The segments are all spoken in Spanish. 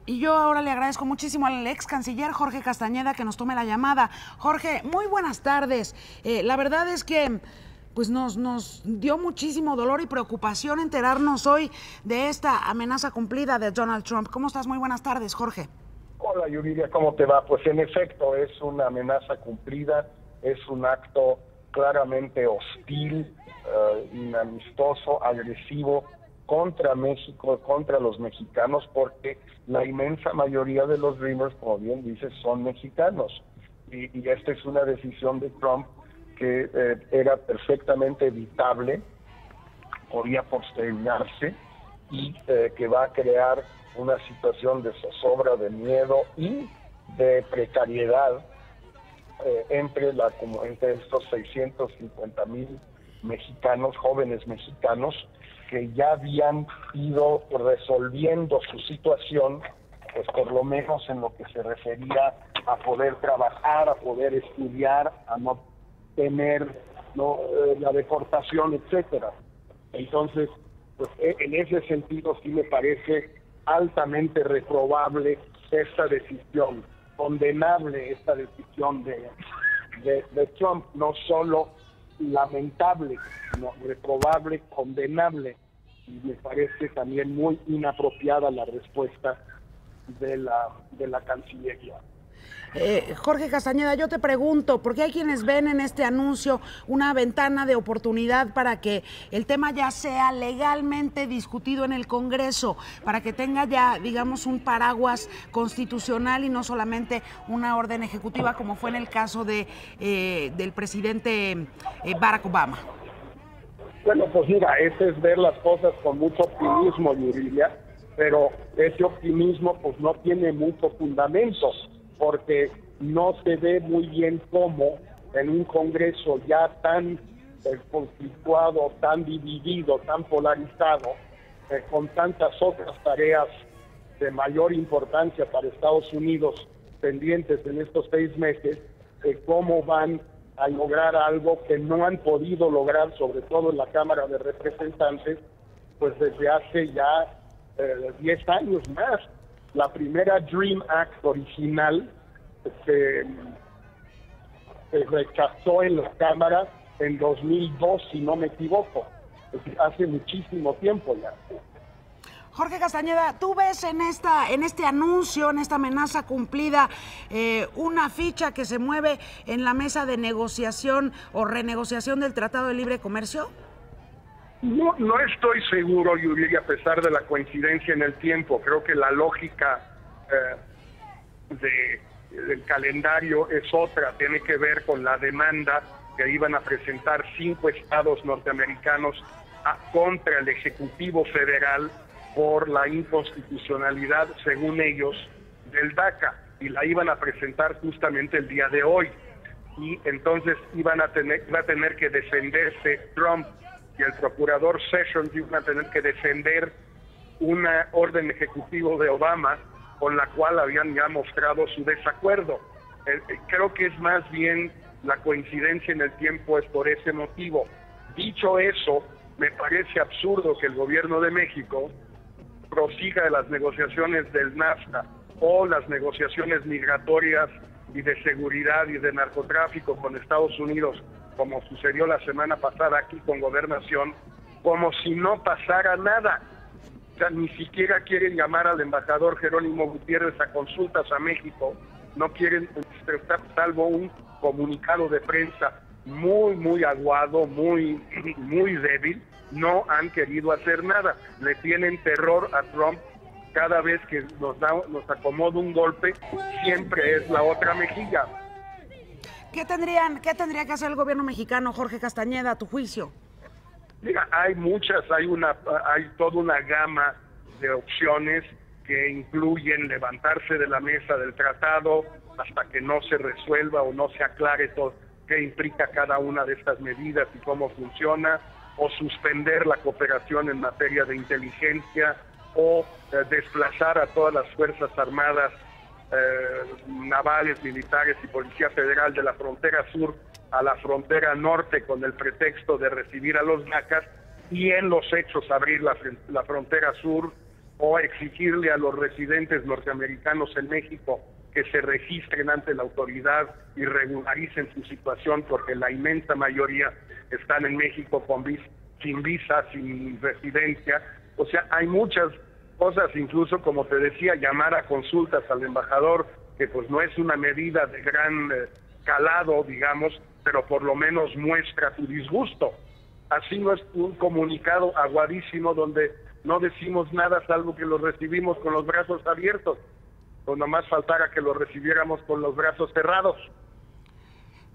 Y yo ahora le agradezco muchísimo al ex canciller Jorge Castañeda que nos tome la llamada. Jorge, muy buenas tardes. La verdad es que pues nos dio muchísimo dolor y preocupación enterarnos hoy de esta amenaza cumplida de Donald Trump. ¿Cómo estás? Muy buenas tardes, Jorge. Hola, Yuridia, ¿cómo te va? Pues en efecto es una amenaza cumplida, es un acto claramente hostil, inamistoso, agresivo contra México, contra los mexicanos, porque la inmensa mayoría de los Dreamers, como bien dices, son mexicanos. Y esta es una decisión de Trump que era perfectamente evitable, podía postergarse y que va a crear una situación de zozobra, de miedo y de precariedad entre estos 650,000 mexicanos, jóvenes mexicanos, que ya habían ido resolviendo su situación, pues por lo menos en lo que se refería a poder trabajar, a poder estudiar, a no tener la deportación, etcétera. Entonces, pues en ese sentido sí me parece altamente reprobable esta decisión, condenable esta decisión de Trump, no solo lamentable, sino reprobable, condenable, y me parece también muy inapropiada la respuesta de la Cancillería. Jorge Castañeda, yo te pregunto, porque hay quienes ven en este anuncio una ventana de oportunidad para que el tema ya sea legalmente discutido en el Congreso, para que tenga ya, digamos, un paraguas constitucional y no solamente una orden ejecutiva, como fue en el caso del presidente Barack Obama. Bueno, pues mira, ese es ver las cosas con mucho optimismo, Yuridia, pero ese optimismo pues no tiene mucho fundamento, porque no se ve muy bien cómo en un Congreso ya tan conflictuado, tan dividido, tan polarizado, con tantas otras tareas de mayor importancia para Estados Unidos pendientes en estos 6 meses, cómo van a lograr algo que no han podido lograr, sobre todo en la Cámara de Representantes, pues desde hace ya 10 años más. La primera Dream Act original se rechazó en la Cámara en 2002, si no me equivoco. Es decir, hace muchísimo tiempo ya. Jorge Castañeda, ¿tú ves en este anuncio, en esta amenaza cumplida, una ficha que se mueve en la mesa de negociación o renegociación del Tratado de Libre Comercio? No estoy seguro, Yuri, a pesar de la coincidencia en el tiempo. Creo que la lógica del calendario es otra, tiene que ver con la demanda que iban a presentar 5 estados norteamericanos contra el Ejecutivo Federal por la inconstitucionalidad, según ellos, del DACA, y la iban a presentar justamente el día de hoy. Y entonces iba a tener que defenderse Trump y el procurador Sessions iban a tener que defender una orden ejecutiva de Obama con la cual habían ya mostrado su desacuerdo. Creo que es más bien la coincidencia en el tiempo, es por ese motivo. Dicho eso, me parece absurdo que el gobierno de México prosiga las negociaciones del NAFTA o las negociaciones migratorias y de seguridad y de narcotráfico con Estados Unidos, como sucedió la semana pasada aquí con Gobernación, como si no pasara nada. O sea, ni siquiera quieren llamar al embajador Jerónimo Gutiérrez a consultas a México, no quieren, salvo un comunicado de prensa muy aguado, muy débil, no han querido hacer nada. Le tienen terror a Trump. Cada vez que nos acomoda un golpe, siempre es la otra mejilla. ¿Qué tendría que hacer el gobierno mexicano, Jorge Castañeda, a tu juicio? Mira, hay toda una gama de opciones que incluyen levantarse de la mesa del tratado hasta que no se resuelva o no se aclare todo qué implica cada una de estas medidas y cómo funciona, o suspender la cooperación en materia de inteligencia, o desplazar a todas las Fuerzas Armadas, navales, militares y Policía Federal de la frontera sur a la frontera norte con el pretexto de recibir a los NACAs, y en los hechos abrir la frontera sur o exigirle a los residentes norteamericanos en México que se registren ante la autoridad y regularicen su situación, porque la inmensa mayoría están en México sin visa, sin residencia. O sea, hay muchas cosas, incluso como te decía, llamar a consultas al embajador, que pues no es una medida de gran calado, digamos, pero por lo menos muestra tu disgusto. Así no es un comunicado aguadísimo donde no decimos nada salvo que lo recibimos con los brazos abiertos, o nomás faltara que lo recibiéramos con los brazos cerrados.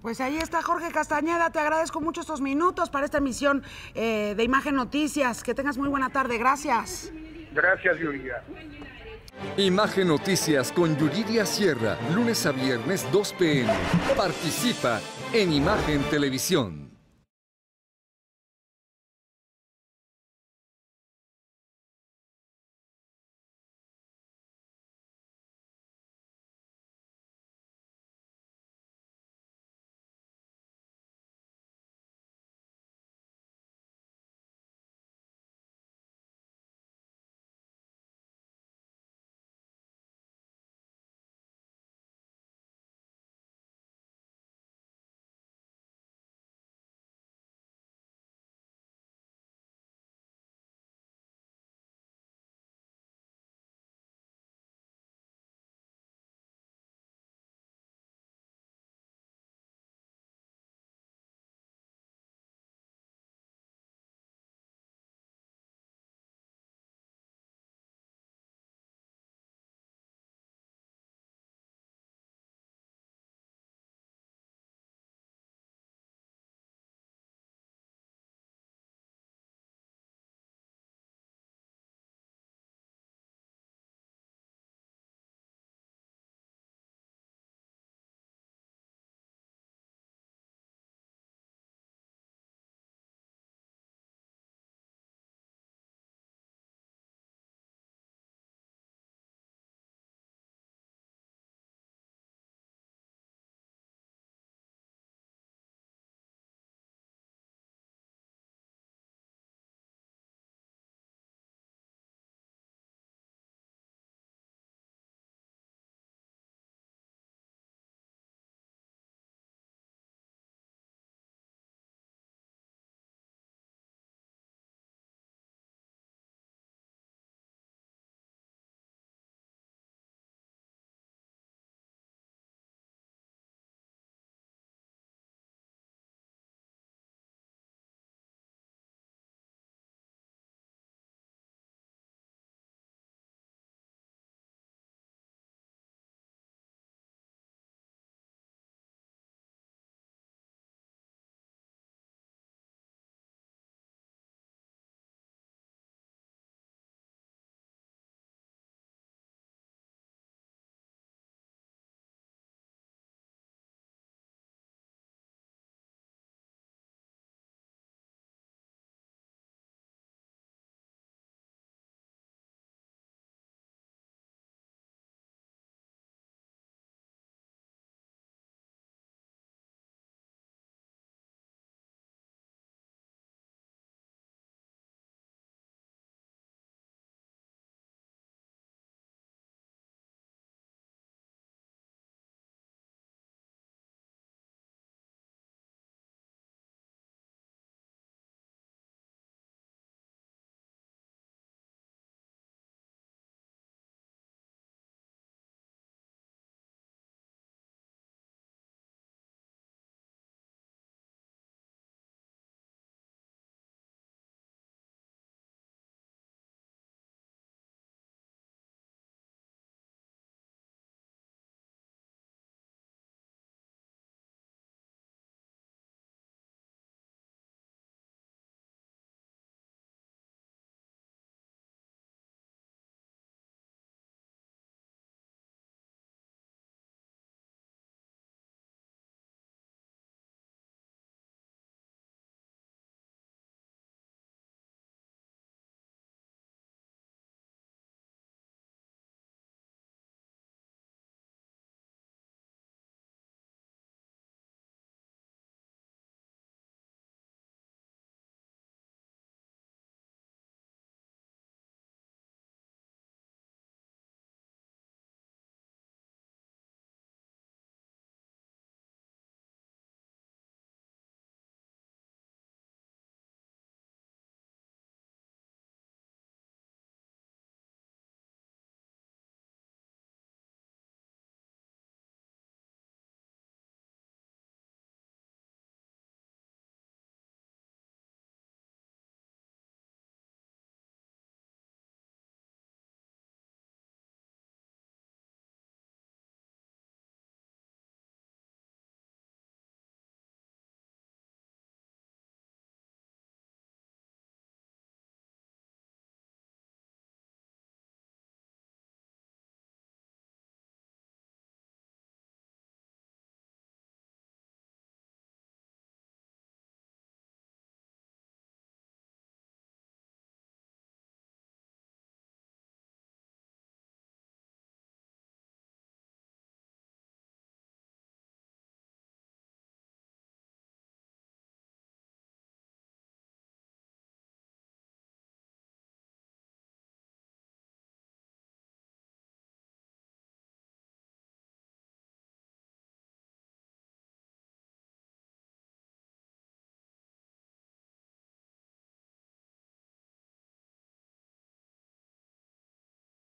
Pues ahí está Jorge Castañeda, te agradezco mucho estos minutos para esta emisión de Imagen Noticias. Que tengas muy buena tarde, gracias. Gracias, Yuridia. Imagen Noticias con Yuridia Sierra, lunes a viernes 2 p.m. Participa en Imagen Televisión.